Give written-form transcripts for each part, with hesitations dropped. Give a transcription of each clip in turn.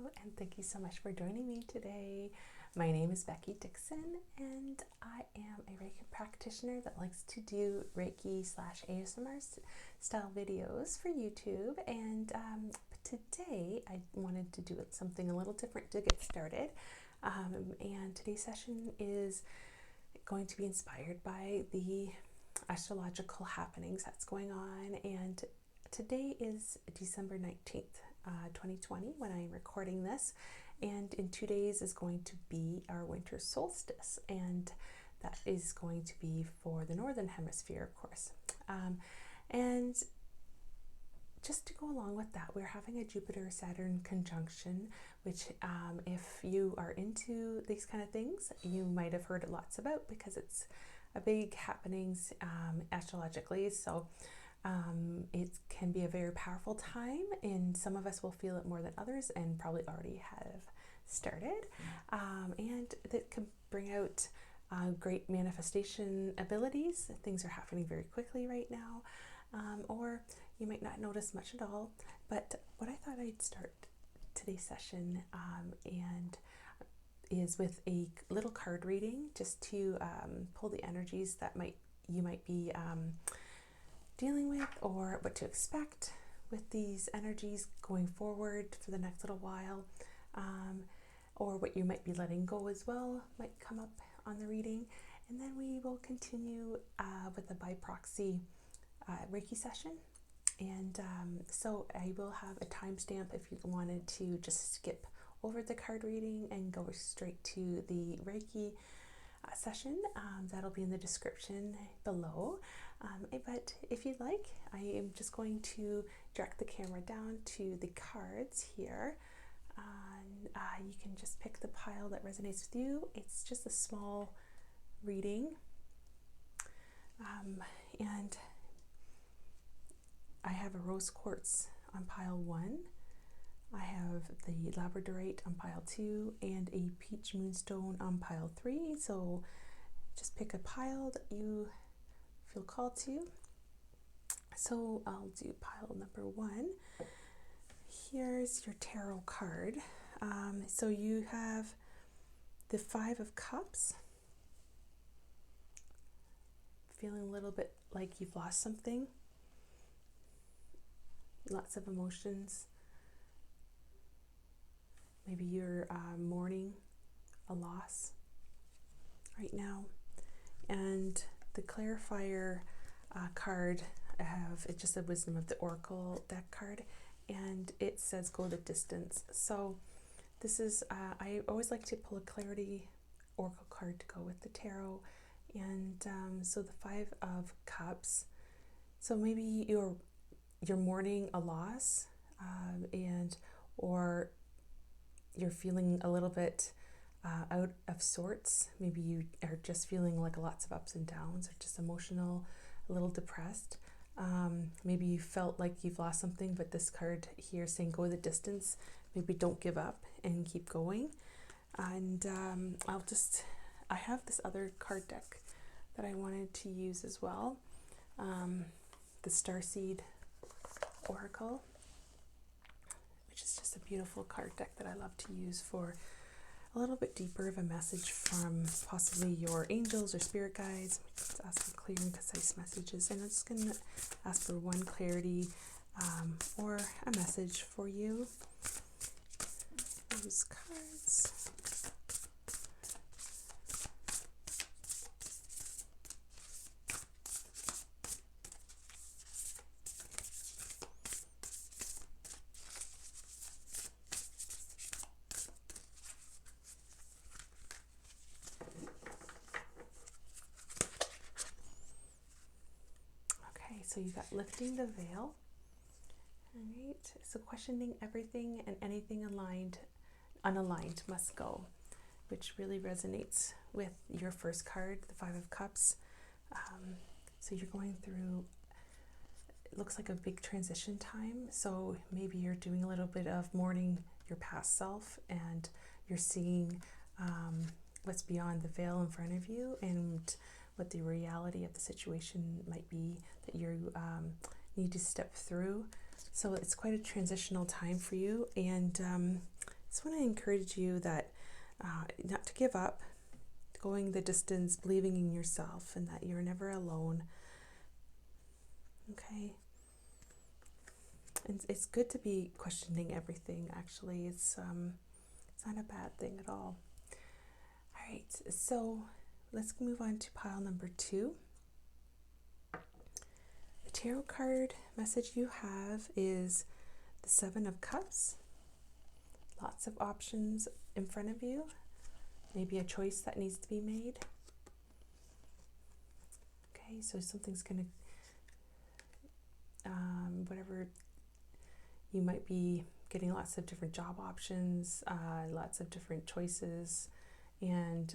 and thank you so much for joining me today. My name is Becky Dixon, and I am a Reiki practitioner that likes to do Reiki/ASMR style videos for YouTube. And today I wanted to do something a little different to get started. And today's session is going to be inspired by the astrological happenings that's going on. And today is December 19th. 2020 when I'm recording this, and in 2 days is going to be our winter solstice, and that is going to be for the northern hemisphere, of course. And just to go along with that, we're having a Jupiter-Saturn conjunction, which if you are into these kind of things, you might have heard lots about, because it's a big happenings astrologically. So it can be a very powerful time, and some of us will feel it more than others, and probably already have started. And that can bring out great manifestation abilities. Things are happening very quickly right now, or you might not notice much at all. But what I thought I'd start today's session and is with a little card reading, just to pull the energies that you might be dealing with, or what to expect with these energies going forward for the next little while, or what you might be letting go as well might come up on the reading. And then we will continue with a by proxy Reiki session. And so I will have a timestamp if you wanted to just skip over the card reading and go straight to the Reiki session. That'll be in the description below. But if you'd like, I am just going to direct the camera down to the cards here. You can just pick the pile that resonates with you. It's just a small reading. And I have a rose quartz on pile 1. I have the labradorite on pile 2 and a peach moonstone on pile 3. So just pick a pile that you feel called to. So I'll do pile number 1. Here's your tarot card. So you have the 5 of Cups. Feeling a little bit like you've lost something. Lots of emotions. Maybe you're mourning a loss right now. And the clarifier card, it's just a Wisdom of the Oracle deck card, and it says go the distance. So this is, I always like to pull a clarity oracle card to go with the tarot. And so the 5 of Cups. So maybe you're mourning a loss, or you're feeling a little bit out of sorts. Maybe you are just feeling like lots of ups and downs, or just emotional, a little depressed. Maybe you felt like you've lost something, but this card here saying go the distance. Maybe don't give up and keep going. And I have this other card deck that I wanted to use as well. The Starseed Oracle, which is just a beautiful card deck that I love to use for a little bit deeper of a message from possibly your angels or spirit guides. Let's ask for clear and concise messages. And I'm just going to ask for one clarity or a message for you. Those cards. So you got lifting the veil. All right. So questioning everything and anything unaligned must go, which really resonates with your first card, the 5 of Cups. So you're going through, it looks like a big transition time. So maybe you're doing a little bit of mourning your past self, and you're seeing what's beyond the veil in front of you, and what the reality of the situation might be that you need to step through. So it's quite a transitional time for you, and just want to encourage you that not to give up, going the distance, believing in yourself, and that you're never alone. Okay. And it's good to be questioning everything, actually. It's not a bad thing at all. All right, so let's move on to pile number 2. The tarot card message you have is the 7 of Cups. Lots of options in front of you. Maybe a choice that needs to be made. Okay, so something's going to, whatever, you might be getting lots of different job options, lots of different choices, and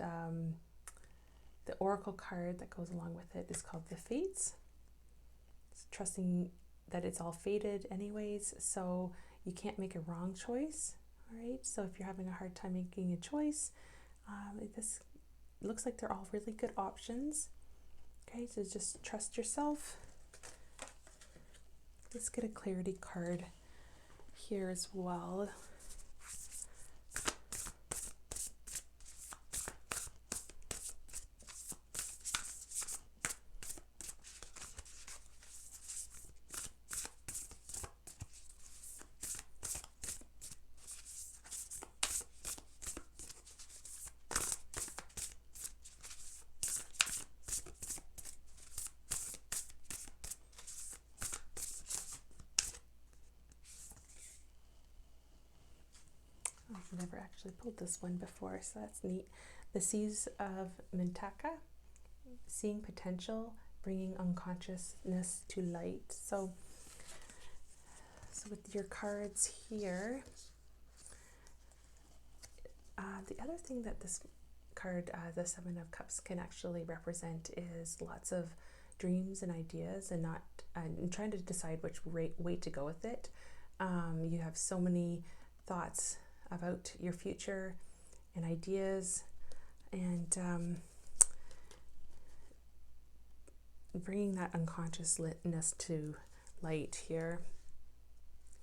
the Oracle card that goes along with it is called the Fates. It's trusting that it's all fated anyways, so you can't make a wrong choice. All right, so if you're having a hard time making a choice, this looks like they're all really good options. Okay, so just trust yourself. Let's get a clarity card here as well. I've never actually pulled this one before, so that's neat. The Seas of Mintaka, seeing potential, bringing unconsciousness to light. So with your cards here, the other thing that this card, the 7 of Cups, can actually represent is lots of dreams and ideas, and trying to decide which way to go with it. You have so many thoughts about your future and ideas, and bringing that unconsciousness to light here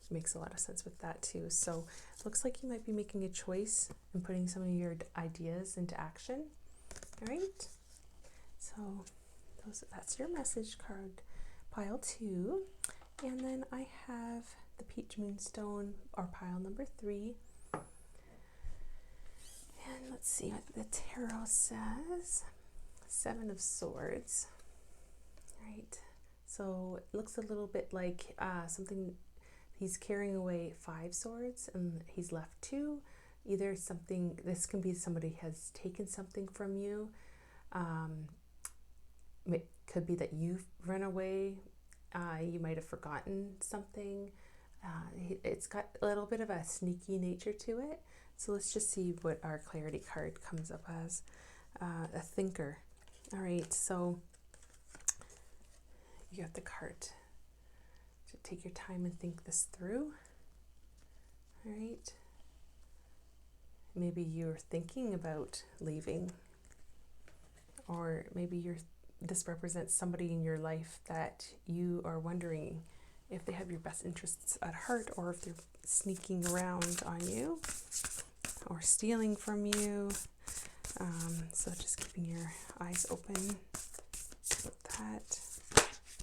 makes a lot of sense with that too. So it looks like you might be making a choice and putting some of your ideas into action. All right, so that's your message card, pile 2. And then I have the Peach Moonstone, or pile number 3. And let's see what the tarot says. 7 of Swords. Right. So it looks a little bit like something, he's carrying away 5 swords and he's left 2. Either something, this can be somebody has taken something from you. It could be that you've run away. You might have forgotten something. It's got a little bit of a sneaky nature to it. So let's just see what our clarity card comes up as. A thinker. All right, so you got the card to take your time and think this through. All right. Maybe you're thinking about leaving, or maybe this represents somebody in your life that you are wondering if they have your best interests at heart, or if they're sneaking around on you or stealing from you. So just keeping your eyes open with that.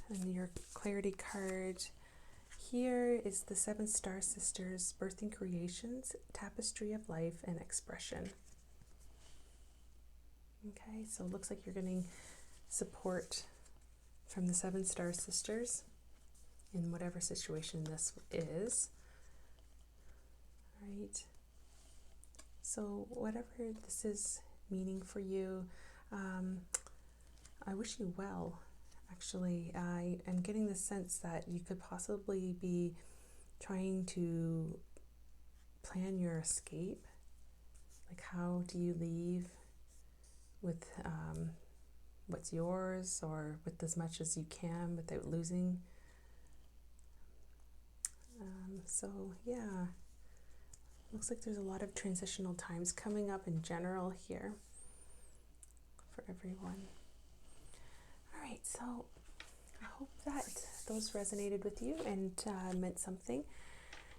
And your clarity card here is the 7 Star Sisters, Birthing Creations, Tapestry of Life and Expression. Okay, so it looks like you're getting support from the 7 Star Sisters in whatever situation this is. All right. So whatever this is meaning for you, I wish you well. Actually, I am getting the sense that you could possibly be trying to plan your escape. Like, how do you leave with what's yours, or with as much as you can without losing? So yeah, looks like there's a lot of transitional times coming up in general here for everyone. All right, so I hope that those resonated with you and meant something.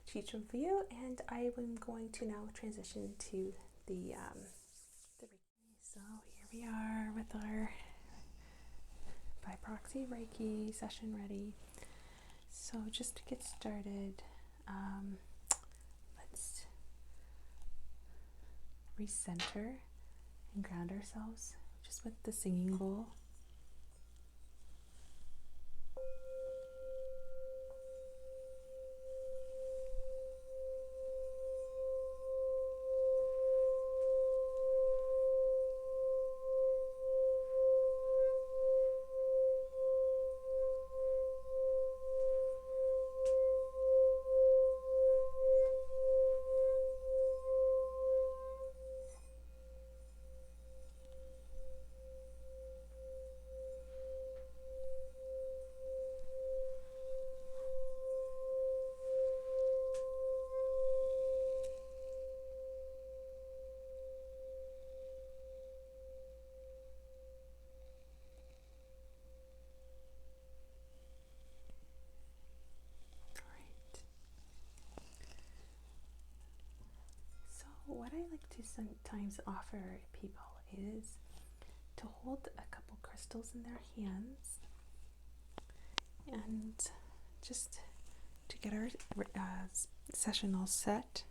teach them for you, and I am going to now transition to the Reiki. So here we are with our by Proxy Reiki session ready. So just to get started, let's recenter and ground ourselves just with the singing bowl. What I like to sometimes offer people is to hold a couple crystals in their hands, and just to get our session all set,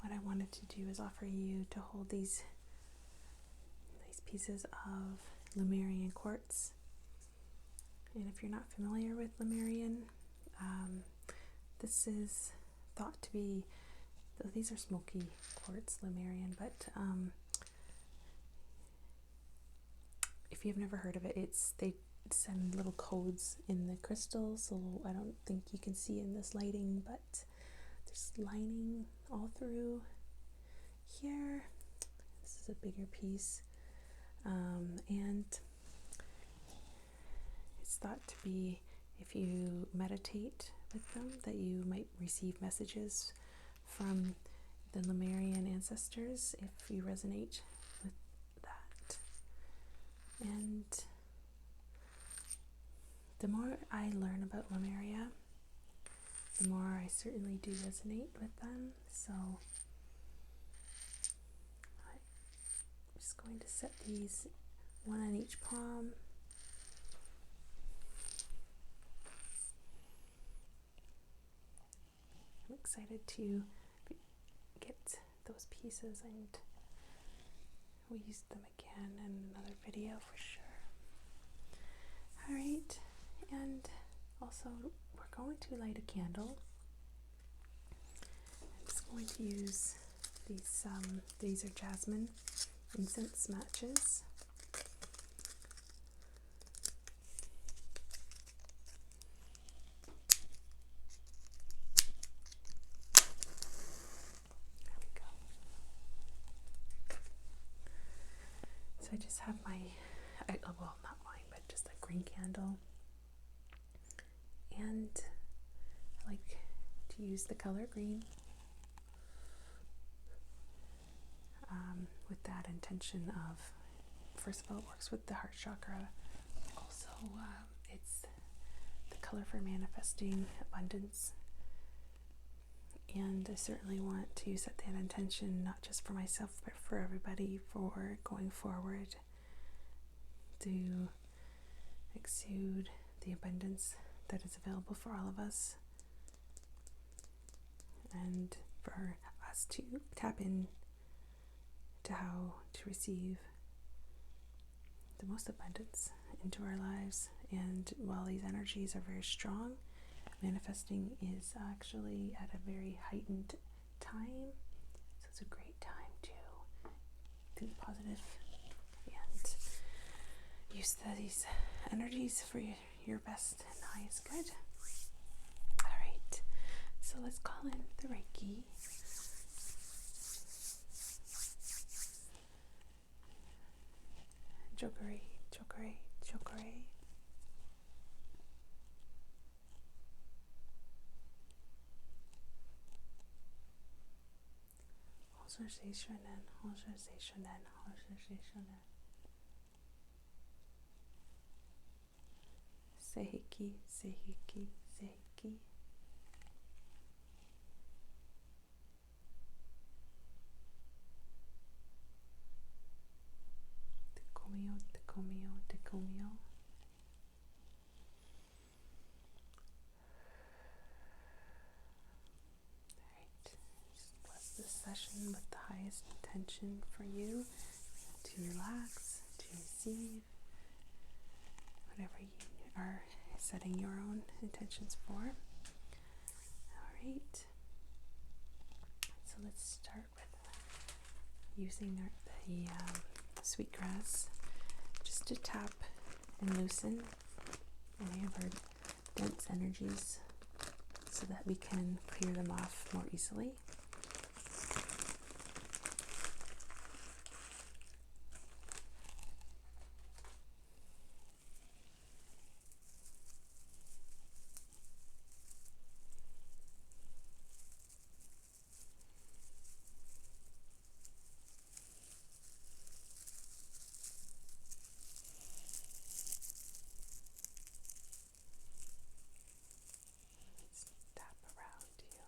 what I wanted to do is offer you to hold these pieces of Lemurian quartz. And if you're not familiar with Lemurian, this is thought to be, these are smoky quartz, Lemurian, but if you've never heard of it, they send little codes in the crystal, so I don't think you can see in this lighting, but there's lining all through here. This is a bigger piece, and it's thought to be, if you meditate with them, that you might receive messages from the Lemurian ancestors if you resonate with that. And the more I learn about Lemuria, the more I certainly do resonate with them. So I'm just going to set these one on each palm. I'm excited to get those pieces, and we'll use them again in another video for sure. Alright, and also we're going to light a candle. I'm just going to use these are jasmine incense matches. I just have well, not mine, but just a green candle, and I like to use the color green with that intention of, first of all, it works with the heart chakra. Also, it's the color for manifesting abundance, and I certainly want to set that intention not just for myself but for everybody, for going forward to exude the abundance that is available for all of us, and for us to tap in to how to receive the most abundance into our lives. And while these energies are very strong, manifesting is actually at a very heightened time, so it's a great time to think positive and use these energies for your best and highest good. Alright, so let's call in the Reiki. Chokore, chokore, chokore. Seihiki, seihiki, seihiki. session with the highest intention for you to relax, to receive, whatever you are setting your own intentions for. Alright, so let's start with using the sweetgrass just to tap and loosen any of our dense energies so that we can clear them off more easily. Tap around you.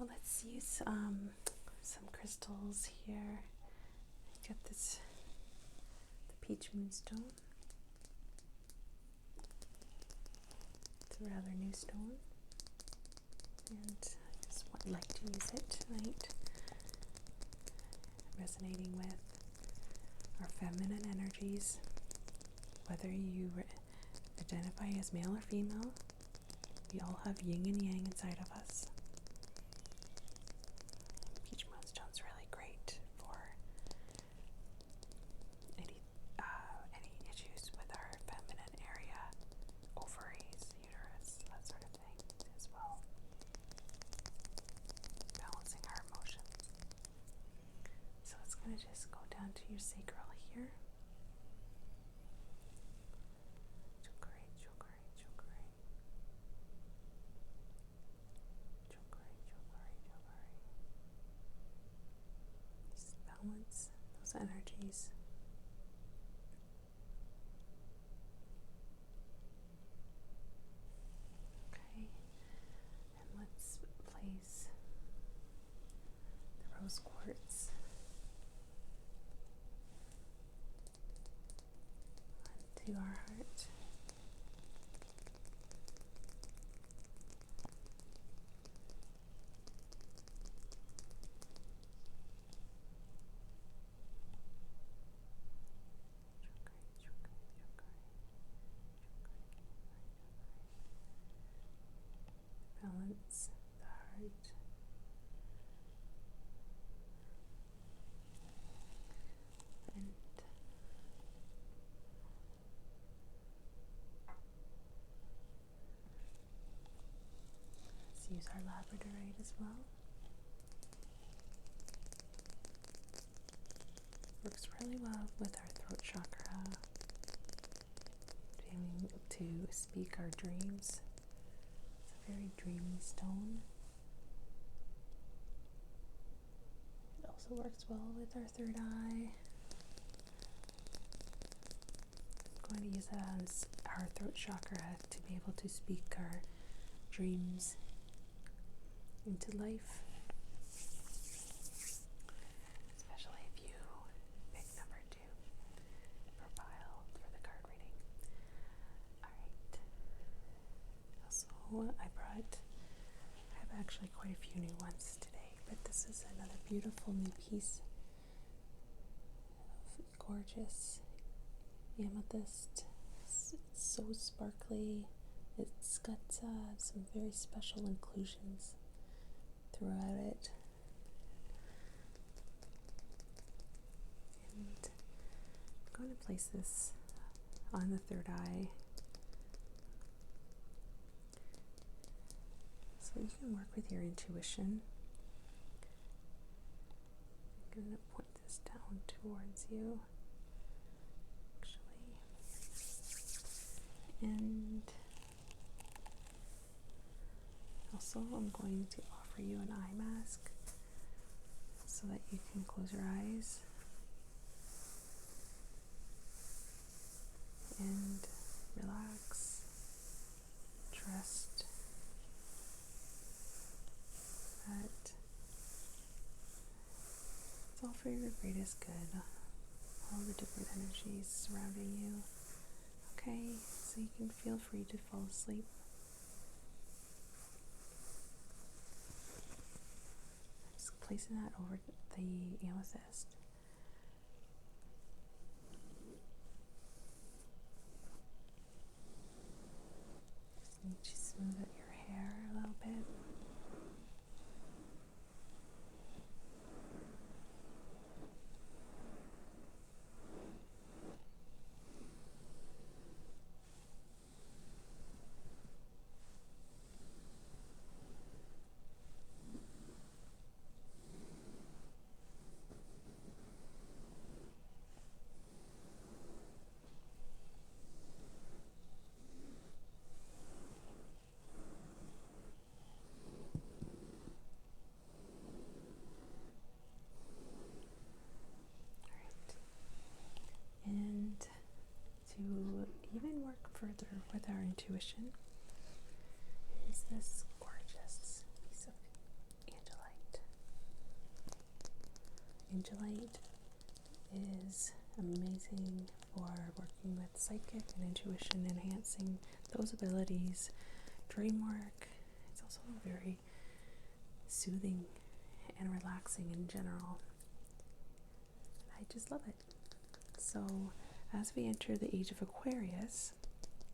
let's use some crystals here. Get this, the peach moonstone. It's a rather new stone, and I just like to use it tonight. Resonating with our feminine energies, whether you identify as male or female, we all have yin and yang inside of us. Peach moonstone's really great for any issues with our feminine area, ovaries, uterus, that sort of thing as well. Balancing our emotions. So it's going to just go down to your sacral here. Just balance those energies. Okay, and let's place the rose quartz onto our heart. Balance the heart. And let's use our labradorite as well. Works really well with our throat chakra, being able to speak our dreams. It's a very dreamy stone. It also works well with our third eye. I'm going to use that as our throat chakra to be able to speak our dreams into life. Especially if you pick number 2 profile for the card reading. Alright. Also, I have actually quite a few new ones today, but this is another beautiful new piece of gorgeous amethyst. It's so sparkly. It's got some very special inclusions throughout it. And I'm going to place this on the third eye so you can work with your intuition. I'm going to point this down towards you, actually. And also I'm going to offer you an eye mask so that you can close your eyes and relax, trust that it's all for your greatest good, all the different energies surrounding you. Okay, so you can feel free to fall asleep. Just placing that over the amethyst. Just need to smooth out your hair a little bit. And to even work further with our intuition is this gorgeous piece of angelite. Angelite is amazing for working with psychic and intuition, enhancing those abilities. Dream work, it's also very soothing and relaxing in general. I just love it. So as we enter the age of Aquarius,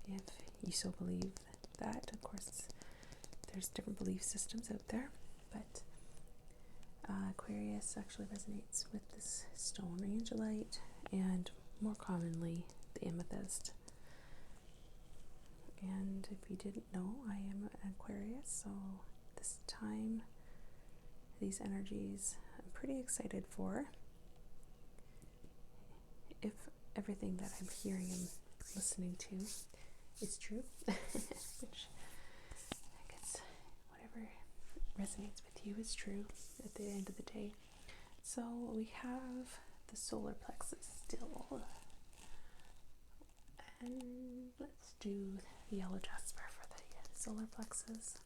if you so believe that, of course there's different belief systems out there, but Aquarius actually resonates with this stone angelite, and more commonly the amethyst. And if you didn't know, I am an Aquarius, so this time, these energies, I'm pretty excited for. If everything that I'm hearing and listening to is true, which I guess whatever resonates with you is true at the end of the day. So we have the solar plexus still, and let's do the yellow jasper for the solar plexus.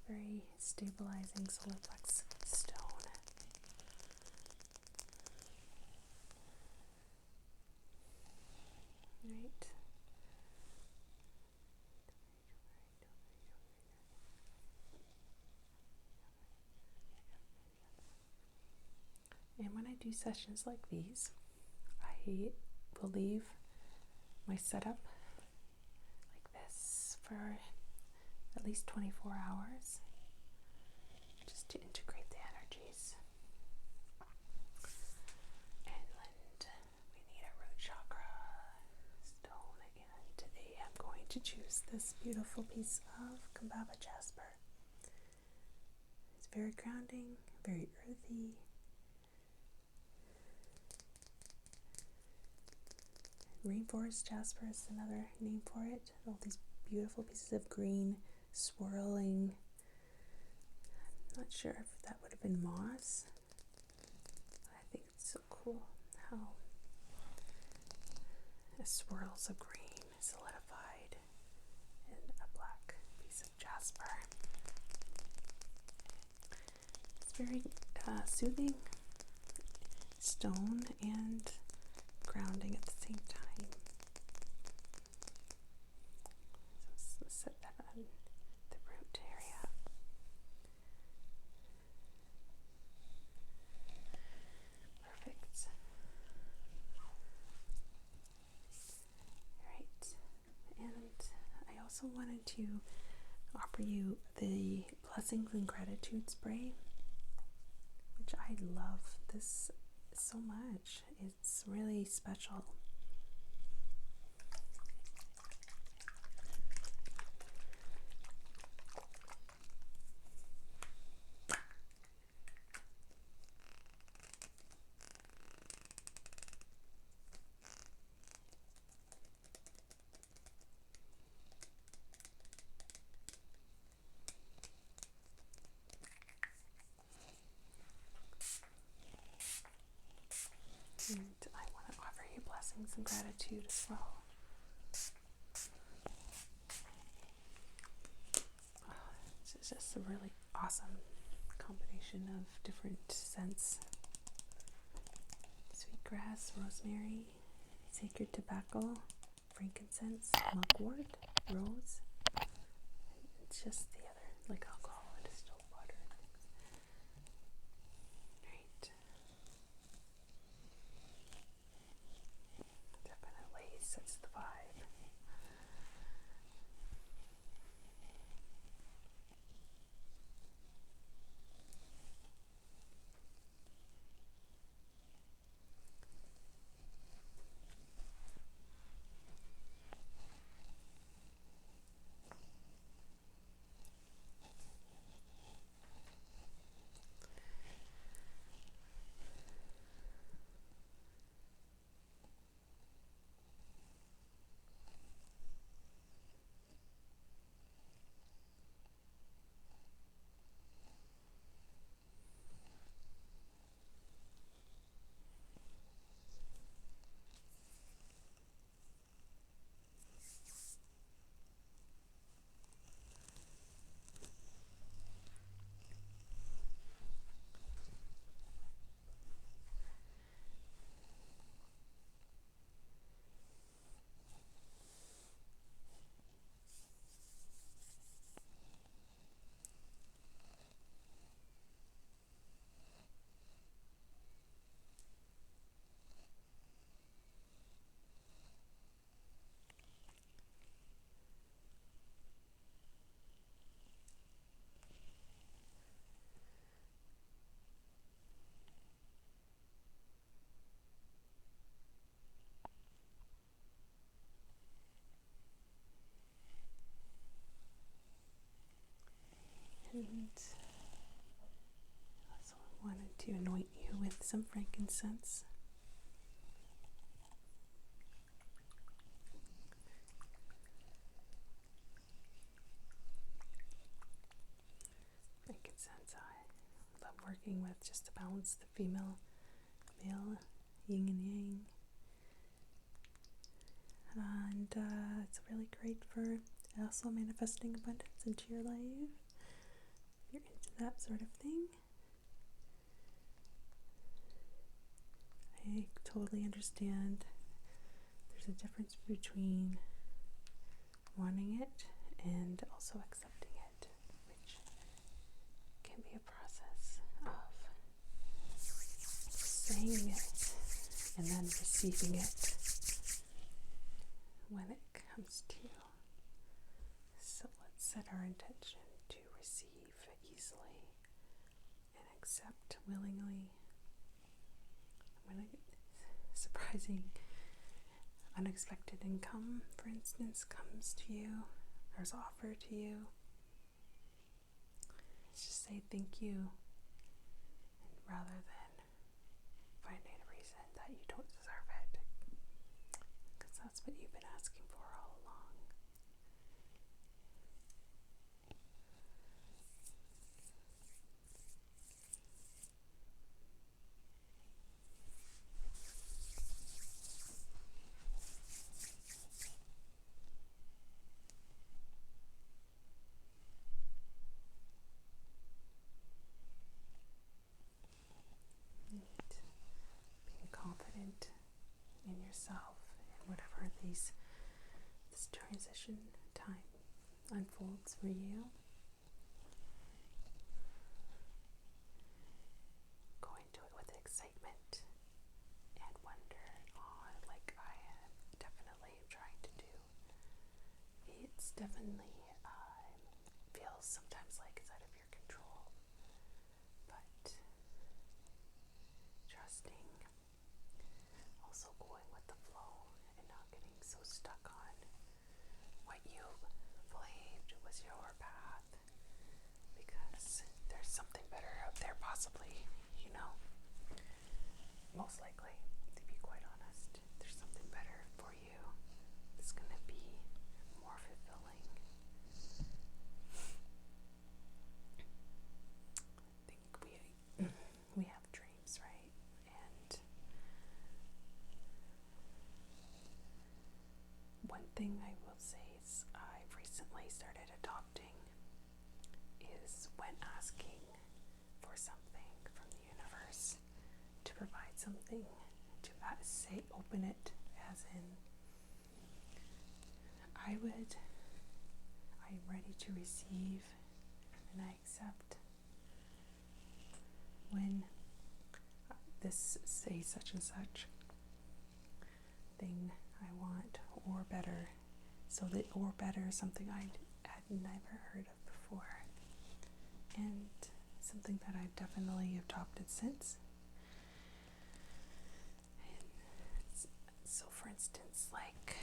Very stabilizing solar plexus stone. Right. And when I do sessions like these, I will leave my setup like this for at least 24 hours just to integrate the energies. And we need a root chakra stone, and today I'm going to choose this beautiful piece of Kambaba jasper. It's very grounding, very earthy. Rainforest jasper is another name for it. All these beautiful pieces of green swirling. I'm not sure if that would have been moss. I think it's so cool how the swirls of green solidified in a black piece of jasper. It's very soothing stone and grounding at the same time. So let's set that on the root area. Perfect. Alright, and I also wanted to offer you the Blessings and Gratitude spray, which I love this so much. It's really special. And I want to offer you blessings and gratitude as well. It's just a really awesome combination of different scents. Sweetgrass, rosemary, sacred tobacco, frankincense, mugwort, rose. It's just the other, like alcohol and distilled water and things. Right. Definitely sets the vibe. with some frankincense. Frankincense, I love working with just to balance the female, male, yin and yang. And it's really great for also manifesting abundance into your life. If you're into that sort of thing. I totally understand there's a difference between wanting it and also accepting it, which can be a process of saying it and then receiving it when it comes to you. So let's set our intention to receive easily and accept willingly. When a surprising, unexpected income, for instance, comes to you or is offered to you, just say thank you, and rather than finding a reason that you don't deserve it, because that's what you've been asking for all along. Being confident in yourself and whatever this transition time unfolds for you. Go into it with excitement and wonder, like I am definitely trying to do. It's definitely feels sometimes like it's out of your control, but trusting, also going with the flow and not getting so stuck on what you believed was your path, because there's something better out there possibly, most likely, to be quite honest. There's something better for you that's going to be more fulfilling. I think we have dreams, right? And one thing I will say is I've recently started adopting is when asking for something from the universe to provide something, to say open it, as in I'm ready to receive and I accept when this say such and such thing I want, or better. So that or better is something I had never heard of before, and something that I've definitely adopted since. So for instance, like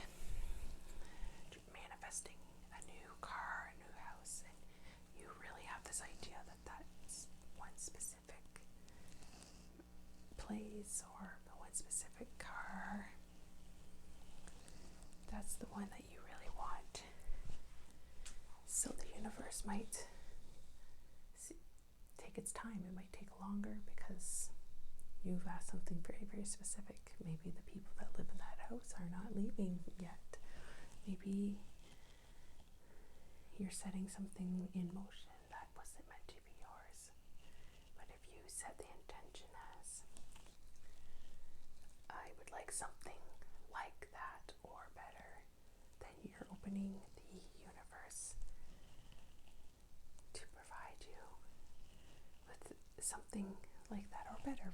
manifesting a new car, a new house, and you really have this idea that that's one specific place or one specific car, that's the one that you really want. So the universe might take its time. It might take longer because you've asked something very, very specific. Maybe the people that live in that house are not leaving yet. Maybe you're setting something in motion that wasn't meant to be yours. But if you set the intention as, I would like something like that or better, then you're opening the universe to provide you with something like that or better.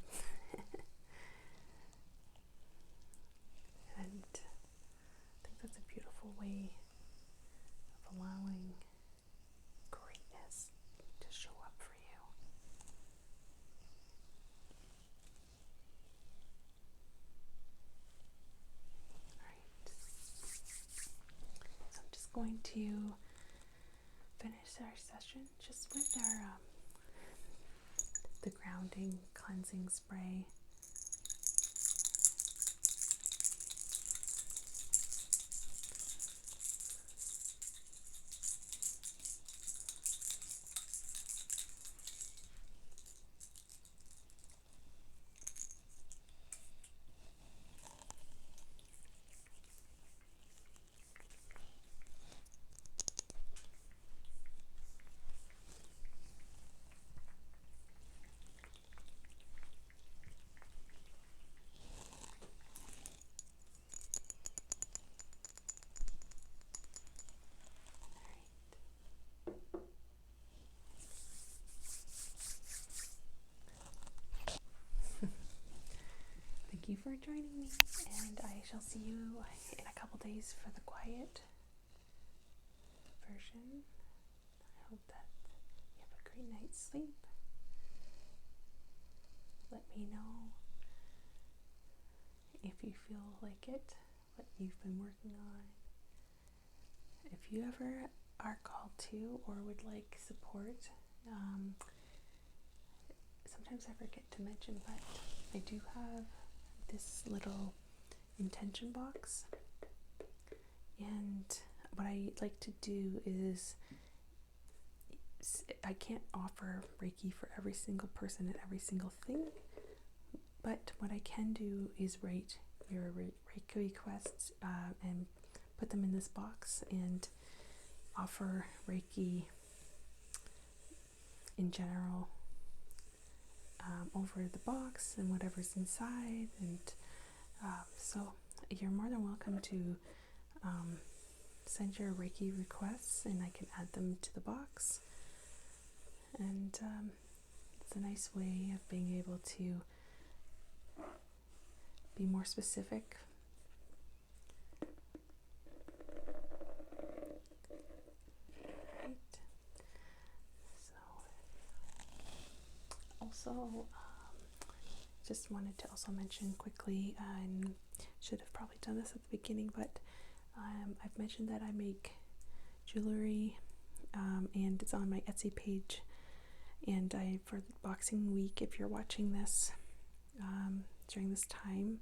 And I think that's a beautiful way of allowing greatness to show up for you. Alright. So I'm just going to finish our session just with our the grounding cleansing spray. Thank you for joining me, and I shall see you in a couple days for the quiet version. I hope that you have a great night's sleep. Let me know if you feel like it, what you've been working on. If you ever are called to or would like support, sometimes I forget to mention, but I do have this little intention box, and what I like to do is, I can't offer Reiki for every single person and every single thing, but what I can do is write your Reiki requests and put them in this box and offer Reiki in general over the box and whatever's inside, and so you're more than welcome to send your Reiki requests and I can add them to the box, and it's a nice way of being able to be more specific. Right. So also just wanted to also mention quickly, and should have probably done this at the beginning, but I've mentioned that I make jewelry, and it's on my Etsy page, and for Boxing Week, if you're watching this during this time,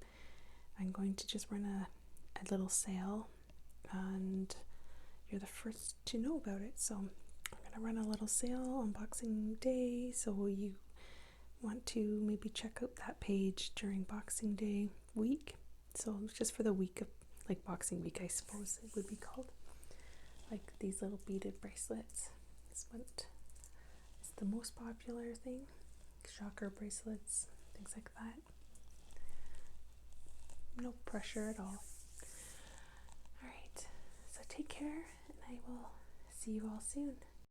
I'm going to just run a little sale, and you're the first to know about it. So I'm going to run a little sale on Boxing Day, so you want to maybe check out that page during Boxing Day week. So just for the week of, like, Boxing Week, I suppose it would be called, like these little beaded bracelets. This one is the most popular thing, chakra bracelets, things like that. No pressure at all. Alright, so take care, and I will see you all soon.